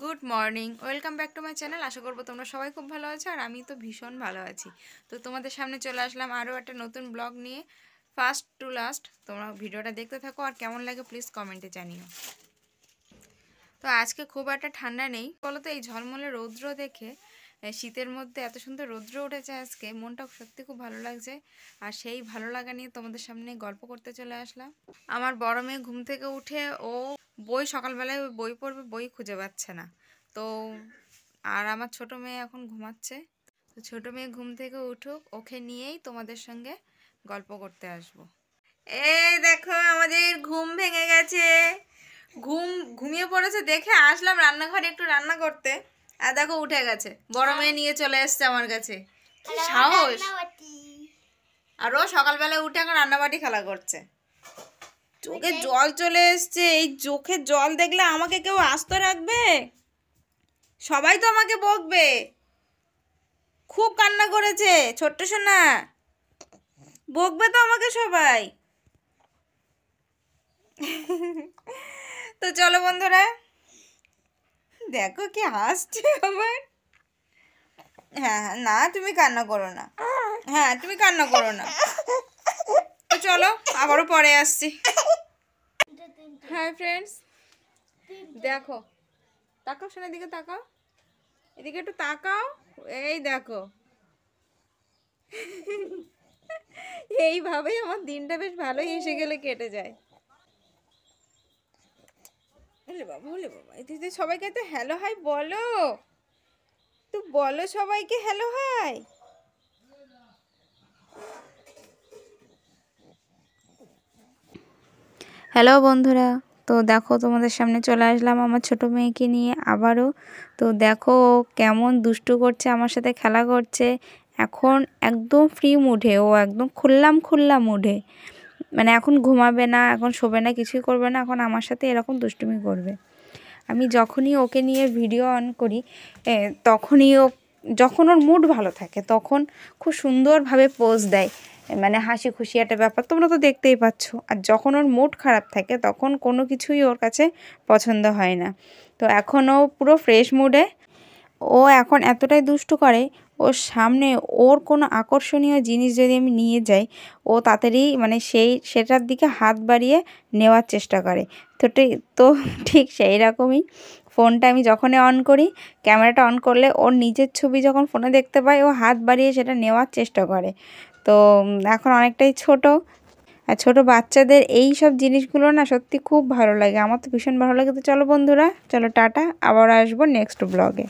Good morning, welcome back to my channel. আশা করবো তোমরা সবাই খুব ভালো আছো আর আমি তো ভীষণ ভালো আছি। তো তোমাদের সামনে চলে আসলাম আরও একটা নতুন ব্লগ নিয়ে। ফার্স্ট টু লাস্ট তোমরা ভিডিওটা দেখতে থাকো আর কেমন লাগে প্লিজ কমেন্টে জানিও। তো আজকে খুব একটা ঠান্ডা নেই, বলো তো এই ঝলমলে রৌদ্র দেখে, শীতের মধ্যে এত সুন্দর রৌদ্র উঠেছে আজকে, মনটা সত্যি খুব ভালো লাগছে। আর সেই ভালো লাগা নিয়ে তোমাদের সামনে গল্প করতে চলে আসলাম। আমার বড় মেয়ে ঘুম থেকে উঠে ও বই সকালবেলায় বই পড়বে, বই খুঁজে পাচ্ছে না। তো আর আমার ছোট মেয়ে এখন ঘুমাচ্ছে। তো ছোট মেয়ে ঘুম থেকে উঠুক, ওকে নিয়েই তোমাদের সঙ্গে গল্প করতে আসবো। এই দেখো আমাদের ঘুম ভেঙে গেছে, ঘুমিয়ে পড়েছে দেখে আসলাম রান্নাঘরে একটু রান্না করতে। আর দেখো উঠে গেছে, বড় মেয়ে নিয়ে চলে এসছে আমার কাছে। কি সাহস! আর ও সকালবেলা উঠে এখন রান্নাবাটি খেলা করছে। চোখে জল চলে এসছে, এই চোখে জল দেখলে আমাকে কেউ আস্ত রাখবে? সবাই তো আমাকে বকবে। খুব কান্না করেছে ছোট্ট সোনা, বকবে তো আমাকে সবাই। তো চলো বন্ধুরা, দেখো কি হাসছে আবার। হ্যাঁ হ্যাঁ, না তুমি কান্না করো না, হ্যাঁ তুমি কান্না করো না। তো চলো আবারও পরে আসছি। হাই ফ্রেন্ডস, দেখো, তাকাও শোনার দিকে, তাকাও এদিকে একটু তাকাও। এই দেখো, এইভাবেই আমার দিনটা বেশ ভালোই এসে গেলে কেটে যায়। বলে বাবা, বলে বাবা, এদিকে সবাইকে তো হ্যালো হাই বলো, তো বলো সবাইকে হ্যালো হাই। হ্যালো বন্ধুরা, তো দেখো তোমাদের সামনে চলে আসলাম আমার ছোট মেয়েকে নিয়ে আবারও। তো দেখো কেমন দুষ্টু করছে, আমার সাথে খেলা করছে। এখন একদম ফ্রি মুডে, ও একদম খুল্লা মুডে। মানে এখন ঘুমাবে না, এখন শোবে না, কিছুই করবে না, এখন আমার সাথে এরকম দুষ্টুমি করবে। আমি যখনই ওকে নিয়ে ভিডিও অন করি, তখনই ও, যখন ওর মুড ভালো থাকে তখন খুব সুন্দরভাবে পোজ দেয়, মানে হাসি খুশি একটা ব্যাপার, তোমরা তো দেখতেই পাচ্ছ। আর যখন ওর মুড খারাপ থাকে তখন কোনো কিছুই ওর কাছে পছন্দ হয় না। তো এখন ও পুরো ফ্রেশ মুডে। ও এখন এতটাই দুষ্টু করে, ওর সামনে ওর কোনো আকর্ষণীয় জিনিস যদি আমি নিয়ে যাই, ও তাড়াতাড়ি মানে সেটার দিকে হাত বাড়িয়ে নেওয়ার চেষ্টা করে। তো ঠিক সেই রকমই ফোনটা আমি যখনই অন করি, ক্যামেরাটা অন করলে ওর নিজের ছবি যখন ফোনে দেখতে পাই, ও হাত বাড়িয়ে সেটা নেওয়ার চেষ্টা করে। তো এখন অনেকটাই ছোট, আর ছোটো বাচ্চাদের এই সব জিনিসগুলো না সত্যি খুব ভালো লাগে, আমার তো ভীষণ ভালো লাগে। তো চলো বন্ধুরা, চলো টাটা, আবার আসবো নেক্সট ব্লগে।